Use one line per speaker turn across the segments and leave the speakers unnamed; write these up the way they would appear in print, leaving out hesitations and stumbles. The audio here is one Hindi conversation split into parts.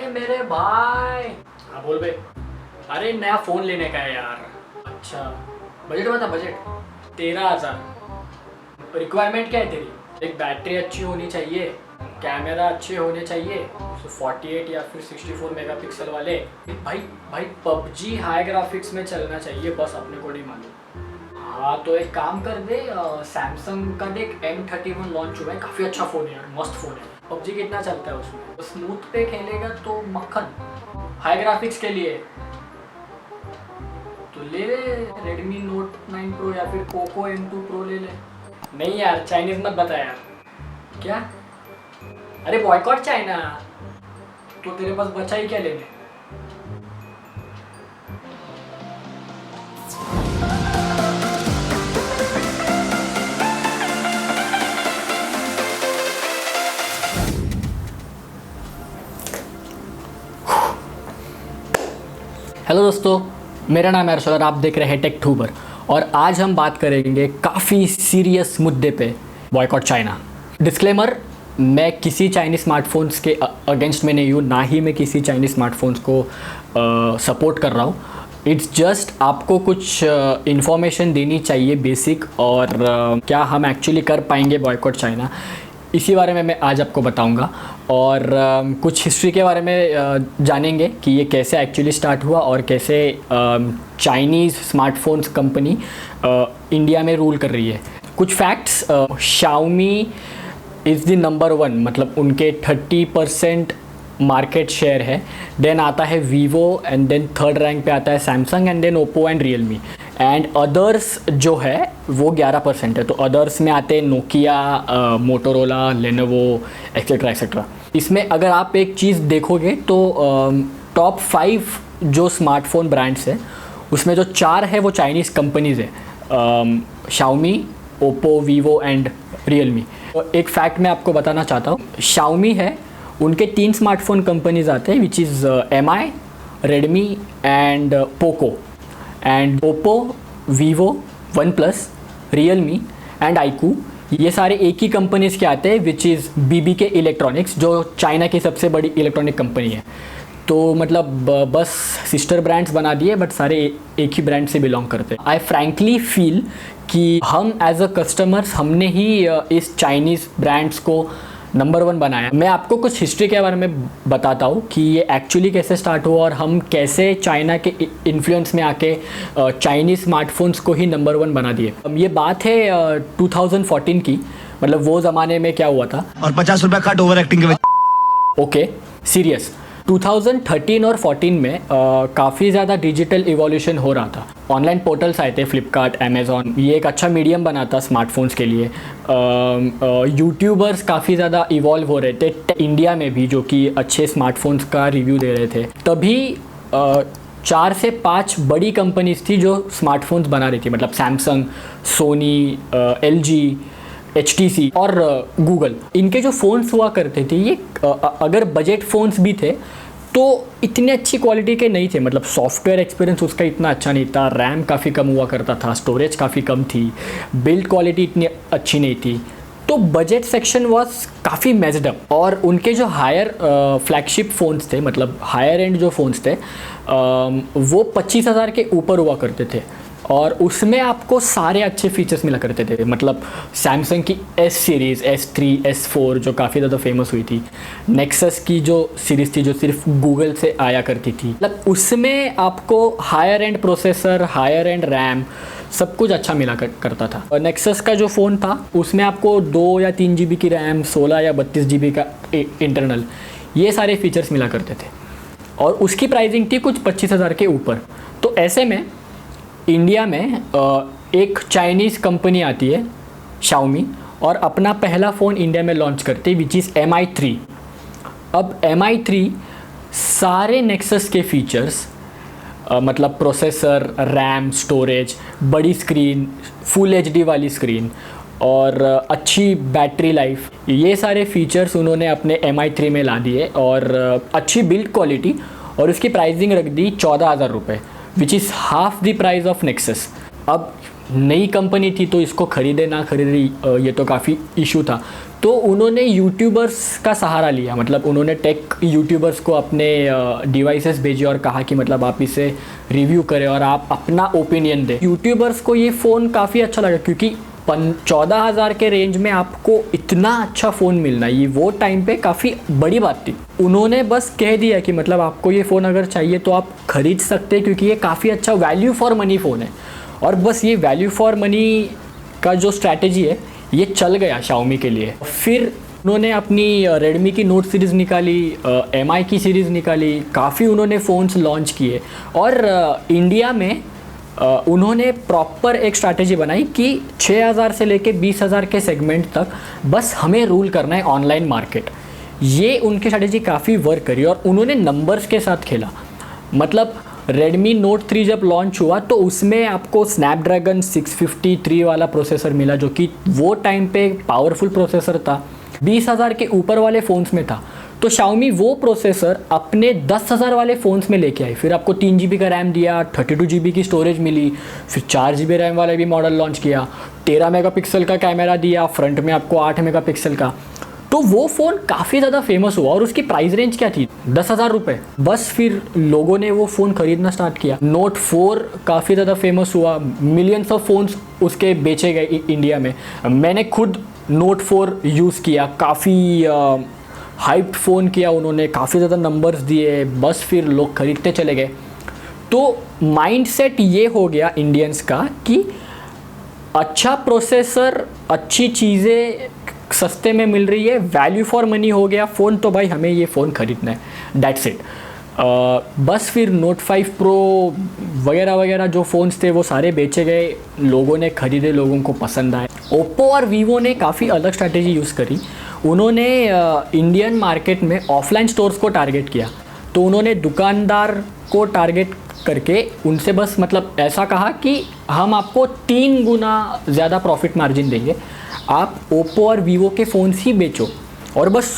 अरे मेरे भाई। हाँ बोल बे। अरे नया फ़ोन लेने का है यार। अच्छा बजट बता। बजट 13,000। रिक्वायरमेंट क्या है तेरी? एक बैटरी अच्छी होनी चाहिए, कैमरा अच्छे होने चाहिए, 48 या फिर 64 मेगापिक्सल वाले। भाई भाई पबजी हाई ग्राफिक्स में चलना चाहिए बस, अपने को नहीं मालूम। हाँ तो एक काम कर दे, सैमसंग का देख M31 लॉन्च हुआ है, काफ़ी अच्छा फ़ोन है यार, मस्त फ़ोन है। पबजी कितना चलता है उसमें? स्मूथ पे खेलेगा तो मक्खन। हाई ग्राफिक्स के लिए तो ले ले Redmi Note 9 Pro या फिर Poco M2 Pro ले ले। नहीं यार चाइनीज़ मत बता यार। क्या? अरे बॉयकॉट चाइना। तो तेरे पास बचा ही क्या लेने? हेलो दोस्तों, मेरा नाम है अर्शद और आप देख रहे हैं टेक ट्यूबर। और आज हम बात करेंगे काफ़ी सीरियस मुद्दे पे, बॉयकॉट चाइना। डिस्क्लेमर, मैं किसी चाइनीज़ स्मार्टफोन्स के अगेंस्ट में नहीं हूँ, ना ही मैं किसी चाइनीज़ स्मार्टफोन्स को सपोर्ट कर रहा हूँ। इट्स जस्ट आपको कुछ इन्फॉर्मेशन देनी चाहिए बेसिक, और क्या हम एक्चुअली कर पाएंगे बॉयकॉट चाइना, इसी बारे में मैं आज आपको बताऊंगा। और कुछ हिस्ट्री के बारे में जानेंगे कि ये कैसे एक्चुअली स्टार्ट हुआ और कैसे चाइनीज़ स्मार्टफोन्स कंपनी इंडिया में रूल कर रही है। कुछ facts, Xiaomi is the number 1, मतलब उनके 30% मार्केट शेयर है। देन आता है Vivo, and then third rank पे आता है Samsung, and then Oppo and Realme. And others जो है वो 11% है। तो अदर्स में आते हैं Nokia, Motorola, Lenovo, etcetera etcetera. इसमें अगर आप एक चीज़ देखोगे तो टॉप 5 जो स्मार्टफोन ब्रांड्स है उसमें जो 4 है वो चाइनीज़ कंपनीज़ है, Xiaomi, Oppo, Vivo and Realme. तो एक फैक्ट मैं आपको बताना चाहता हूँ, Xiaomi है, उनके 3 स्मार्टफोन कंपनीज आते हैं, which is MI, Redmi and Poco. And Oppo, Vivo, one plus, Realme and iQOO, ये सारे एक ही कंपनीज के आते हैं, विच इज़ BBK इलेक्ट्रॉनिक्स, जो चाइना की सबसे बड़ी इलेक्ट्रॉनिक कंपनी है। तो मतलब बस सिस्टर ब्रांड्स बना दिए, बट सारे एक ही ब्रांड से बिलोंग करते हैं। आई फ्रैंकली फील कि हम एज अ कस्टमर्स हमने ही इस चाइनीज़ ब्रांड्स को नंबर 1 बनाया। मैं आपको कुछ हिस्ट्री के बारे में बताता हूँ कि ये एक्चुअली कैसे स्टार्ट हुआ और हम कैसे चाइना के इन्फ्लुएंस में आके चाइनीज़ स्मार्टफोन्स को ही नंबर 1 बना दिए। ये बात है 2014 की, मतलब वो ज़माने में क्या हुआ था।
और 50 रुपया कट ओवर एक्टिंग के वजह।
ओके सीरियस, 2013 और 14 में काफ़ी ज़्यादा डिजिटल इवोल्यूशन हो रहा था। ऑनलाइन पोर्टल्स आए थे, फ्लिपकार्ट, अमेज़ॉन, ये एक अच्छा मीडियम बना था स्मार्टफोन्स के लिए। यूट्यूबर्स काफ़ी ज़्यादा इवॉल्व हो रहे थे इंडिया में भी, जो कि अच्छे स्मार्टफोन्स का रिव्यू दे रहे थे। तभी 4 से 5 बड़ी कंपनीज थी जो स्मार्टफोन्स बना रही थी, मतलब सैमसंग, सोनी, LG, HTC और गूगल। इनके जो फ़ोन्स हुआ करते थे ये अगर बजट फ़ोन्स भी थे तो इतने अच्छी क्वालिटी के नहीं थे, मतलब सॉफ्टवेयर एक्सपीरियंस उसका इतना अच्छा नहीं था, रैम काफ़ी कम हुआ करता था, स्टोरेज काफ़ी कम थी, बिल्ड क्वालिटी इतनी अच्छी नहीं थी। तो बजट सेक्शन वॉज काफ़ी मेस्ड अप। और उनके जो हायर फ्लैगशिप फ़ोन्स थे, मतलब हायर एंड जो फ़ोन्स थे, वो 25,000 के ऊपर हुआ करते थे, और उसमें आपको सारे अच्छे फीचर्स मिला करते थे। मतलब सैमसंग की S सीरीज़, S3, S4 जो काफ़ी ज़्यादा फेमस हुई थी, नेक्सस की जो सीरीज़ थी जो सिर्फ गूगल से आया करती थी, मतलब उसमें आपको higher end processor, higher end RAM, सब कुछ अच्छा मिला करता था। और नेक्सस का जो फ़ोन था उसमें आपको 2 या 3 GB की रैम, 16 या 32 GB का इंटरनल, ये सारे फीचर्स मिला करते थे, और उसकी प्राइसिंग थी कुछ 25,000 के ऊपर। तो ऐसे में इंडिया में एक चाइनीज़ कंपनी आती है Xiaomi, और अपना पहला फ़ोन इंडिया में लॉन्च करती है, विच इज़ MI3। अब MI3 सारे नेक्सस के फीचर्स, मतलब प्रोसेसर, रैम, स्टोरेज, बड़ी स्क्रीन, फुल HD वाली स्क्रीन और अच्छी बैटरी लाइफ, ये सारे फीचर्स उन्होंने अपने MI3 में ला दिए, और अच्छी बिल्ड क्वालिटी, और उसकी प्राइसिंग रख दी 14,000 रुपये, which is half the price of nexus. अब नई कंपनी थी तो इसको ख़रीदे ना ख़रीदे ये तो काफ़ी इशू था। तो उन्होंने यूट्यूबर्स का सहारा लिया, मतलब उन्होंने टेक यूट्यूबर्स को अपने डिवाइसेस भेजे और कहा कि मतलब आप इसे रिव्यू करें और आप अपना ओपिनियन दें। यूट्यूबर्स को ये फ़ोन काफ़ी अच्छा लगा क्योंकि 14,000 के रेंज में आपको इतना अच्छा फ़ोन मिलना, ये वो टाइम पे काफ़ी बड़ी बात थी। उन्होंने बस कह दिया कि मतलब आपको ये फ़ोन अगर चाहिए तो आप ख़रीद सकते हैं क्योंकि ये काफ़ी अच्छा वैल्यू फॉर मनी फ़ोन है। और बस ये वैल्यू फॉर मनी का जो स्ट्रैटेजी है ये चल गया Xiaomi के लिए। फिर उन्होंने अपनी Redmi की नोट सीरीज़ निकाली, MI की सीरीज़ निकाली, काफ़ी उन्होंने फ़ोन्स लॉन्च किए और इंडिया में उन्होंने प्रॉपर एक स्ट्रैटेजी बनाई कि 6,000 से लेके 20,000 के सेगमेंट तक बस हमें रूल करना है ऑनलाइन मार्केट। ये उनकी स्ट्रैटेजी काफ़ी वर्क करी और उन्होंने नंबर्स के साथ खेला। मतलब Redmi Note 3 जब लॉन्च हुआ तो उसमें आपको स्नैपड्रैगन 653 वाला प्रोसेसर मिला जो कि वो टाइम पे पावरफुल प्रोसेसर था, 20,000 के ऊपर वाले फ़ोन्स में था। तो Xiaomi वो प्रोसेसर अपने 10,000 वाले फ़ोन्स में लेके आई। फिर आपको 3 GB का रैम दिया, 32 GB की स्टोरेज मिली, फिर 4 GB रैम वाला भी मॉडल लॉन्च किया, 13 मेगापिक्सल का कैमरा दिया, फ्रंट में आपको 8 मेगापिक्सल का। तो वो फ़ोन काफ़ी ज़्यादा फेमस हुआ और उसकी प्राइस रेंज क्या थी, 10,000 रुपये। बस फिर लोगों ने वो फ़ोन ख़रीदना स्टार्ट किया। Note 4 काफ़ी ज़्यादा फेमस हुआ, मिलियंस ऑफ फ़ोन्स उसके बेचे गए इंडिया में। मैंने खुद Note 4 यूज़ किया, काफ़ी हाइप्ड फ़ोन किया उन्होंने, काफ़ी ज़्यादा नंबर्स दिए, बस फिर लोग ख़रीदते चले गए। तो माइंडसेट ये हो गया इंडियंस का कि अच्छा प्रोसेसर, अच्छी चीज़ें सस्ते में मिल रही है, वैल्यू फॉर मनी हो गया फ़ोन, तो भाई हमें ये फ़ोन ख़रीदना है, दैट्स इट। बस फिर Note 5 Pro वगैरह वगैरह जो फ़ोन्स थे वो सारे बेचे गए, लोगों ने ख़रीदे, लोगों को पसंद आए। ओप्पो और वीवो ने काफ़ी अलग स्ट्रैटेजी यूज़ करी। उन्होंने इंडियन मार्केट में ऑफलाइन स्टोर्स को टारगेट किया। तो उन्होंने दुकानदार को टारगेट करके उनसे बस मतलब ऐसा कहा कि हम आपको 3 गुना ज़्यादा प्रॉफिट मार्जिन देंगे, आप ओप्पो और वीवो के फ़ोन्स ही बेचो। और बस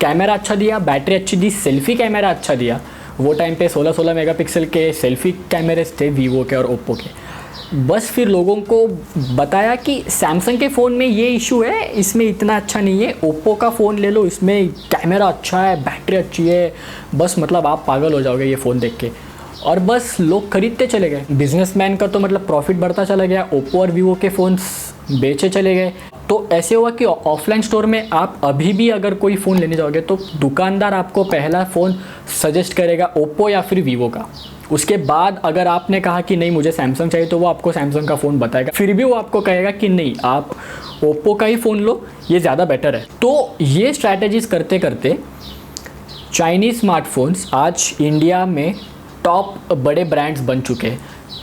कैमरा अच्छा दिया, बैटरी अच्छी दी, सेल्फ़ी कैमरा अच्छा दिया। वो टाइम पे 16-16 मेगापिक्सल के सेल्फ़ी कैमरेज थे वीवो के और ओप्पो के। बस फिर लोगों को बताया कि सैमसंग के फ़ोन में ये इशू है, इसमें इतना अच्छा नहीं है, ओप्पो का फ़ोन ले लो, इसमें कैमरा अच्छा है, बैटरी अच्छी है, बस मतलब आप पागल हो जाओगे ये फ़ोन देख के। और बस लोग खरीदते चले गए। बिजनेसमैन का तो मतलब प्रॉफिट बढ़ता चला गया, ओप्पो और वीवो के फ़ोन्स बेचे चले गए। तो ऐसे हुआ कि ऑफलाइन स्टोर में आप अभी भी अगर कोई फ़ोन लेने जाओगे तो दुकानदार आपको पहला फ़ोन सजेस्ट करेगा ओप्पो या फिर वीवो का। उसके बाद अगर आपने कहा कि नहीं मुझे सैमसंग चाहिए तो वो आपको सैमसंग का फ़ोन बताएगा, फिर भी वो आपको कहेगा कि नहीं आप ओप्पो का ही फ़ोन लो, ये ज़्यादा बेटर है। तो ये स्ट्रैटेजीज़ करते करते चाइनीज़ स्मार्टफोन्स आज इंडिया में टॉप बड़े ब्रांड्स बन चुके हैं।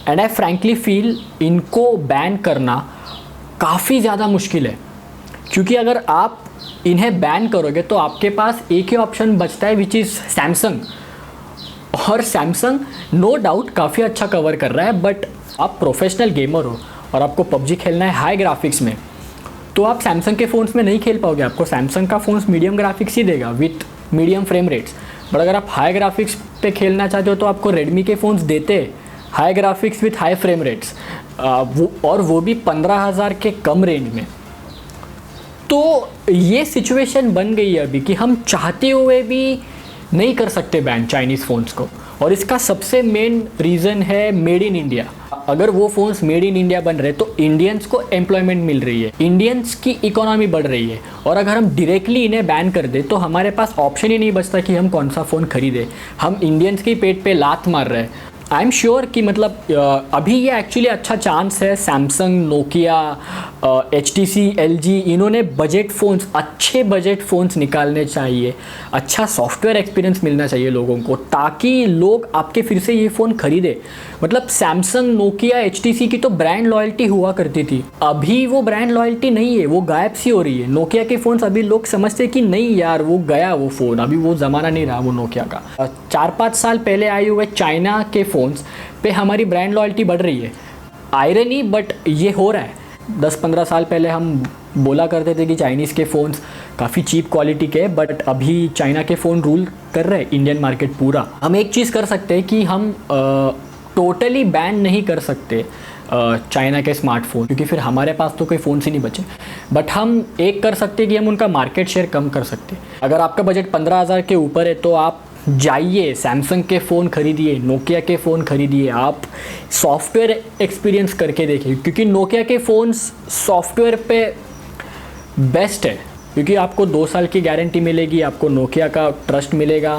एंड आई फ्रैंकली फील इनको बैन करना काफ़ी ज़्यादा मुश्किल है, क्योंकि अगर आप इन्हें बैन करोगे तो आपके पास एक ही ऑप्शन बचता है विच इज़ सैमसंग। और सैमसंग नो डाउट काफ़ी अच्छा कवर कर रहा है, बट आप प्रोफेशनल गेमर हो और आपको पबजी खेलना है हाई ग्राफिक्स में, तो आप सैमसंग के फ़ोन्स में नहीं खेल पाओगे। आपको सैमसंग का फ़ोन्स मीडियम ग्राफिक्स ही देगा with medium frame rates. But अगर आप हाई ग्राफिक्स पे खेलना चाहते हो तो आपको रेडमी के फ़ोन्स देते हैं high graphics with high frame rates, वो भी 15,000 के कम रेंज में। तो ये सिचुएशन बन गई है अभी कि हम चाहते हुए भी नहीं कर सकते बैन चाइनीज़ फ़ोन्स को। और इसका सबसे मेन रीज़न है मेड इन इंडिया। अगर वो फ़ोन्स मेड इन इंडिया बन रहे तो इंडियंस को एम्प्लॉयमेंट मिल रही है, इंडियंस की इकोनॉमी बढ़ रही है। और अगर हम डायरेक्टली इन्हें बैन कर दें तो हमारे पास ऑप्शन ही नहीं बचता कि हम कौन सा फ़ोन खरीदें। हम इंडियंस के पेट पे लात मार रहे हैं। आई एम श्योर कि मतलब अभी ये एक्चुअली अच्छा चांस है, सैमसंग, नोकिया, HTC, LG, इन्होंने बजट फ़ोन्स, अच्छे बजट फ़ोन्स निकालने चाहिए, अच्छा सॉफ्टवेयर एक्सपीरियंस मिलना चाहिए लोगों को, ताकि लोग आपके फिर से ये फ़ोन खरीदे। मतलब सैमसंग, नोकिया, HTC की तो ब्रांड लॉयल्टी हुआ करती थी, अभी वो ब्रांड लॉयल्टी नहीं है, वो गायब सी हो रही है। नोकिया के फ़ोन्स अभी लोग समझते कि नहीं यार वो गया वो फ़ोन, अभी वो ज़माना नहीं रहा वो नोकिया का। 4-5 साल पहले आए हुए चाइना के फ़ोन्स पे हमारी ब्रांड लॉयल्टी बढ़ रही है। आयरनी, बट ये हो रहा है। 10-15 साल पहले हम बोला करते थे कि चाइनीज़ के फ़ोन्स काफ़ी चीप क्वालिटी के, बट अभी चाइना के फ़ोन रूल कर रहे हैं इंडियन मार्केट पूरा। हम एक चीज़ कर सकते हैं कि हम टोटली बैन नहीं कर सकते, चाइना के स्मार्टफोन, क्योंकि फिर हमारे पास तो कोई फ़ोन से नहीं बचे। बट हम एक कर सकते हैं कि हम उनका मार्केट शेयर कम कर सकते हैं। अगर आपका बजट 15,000 के ऊपर है तो आप जाइए सैमसंग के फ़ोन खरीदिए, नोकिया के फ़ोन खरीदिए, आप सॉफ्टवेयर एक्सपीरियंस करके देखिए, क्योंकि नोकिया के फ़ोन्स सॉफ्टवेयर पे बेस्ट है, क्योंकि आपको 2 साल की गारंटी मिलेगी, आपको नोकिया का ट्रस्ट मिलेगा,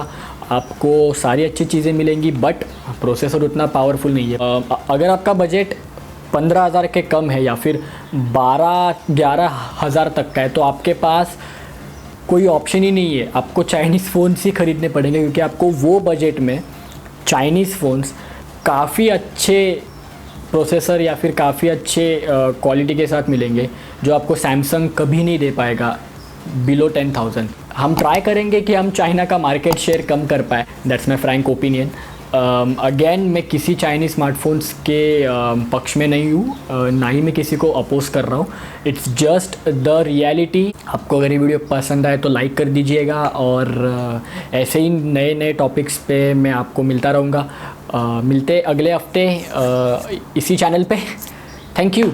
आपको सारी अच्छी चीज़ें मिलेंगी, बट प्रोसेसर उतना पावरफुल नहीं है। अगर आपका बजट 15,000 के कम है या फिर 12-11 हज़ार तक का है तो आपके पास कोई ऑप्शन ही नहीं है, आपको चाइनीज़ फ़ोन्स ही ख़रीदने पड़ेंगे, क्योंकि आपको वो बजट में चाइनीज़ फ़ोन्स काफ़ी अच्छे प्रोसेसर या फिर काफ़ी अच्छे क्वालिटी के साथ मिलेंगे, जो आपको सैमसंग कभी नहीं दे पाएगा बिलो 10,000। हम ट्राई करेंगे कि हम चाइना का मार्केट शेयर कम कर पाए, that's my Frank opinion. Again मैं किसी चाइनीज़ स्मार्टफोन्स के पक्ष में नहीं हूँ, ना ही मैं किसी को अपोज कर रहा हूँ, इट्स जस्ट द रियलिटी। आपको अगर ये वीडियो पसंद आए तो लाइक कर दीजिएगा, और ऐसे ही नए नए टॉपिक्स पे मैं आपको मिलता रहूँगा। मिलते अगले हफ्ते इसी चैनल पे। Thank you.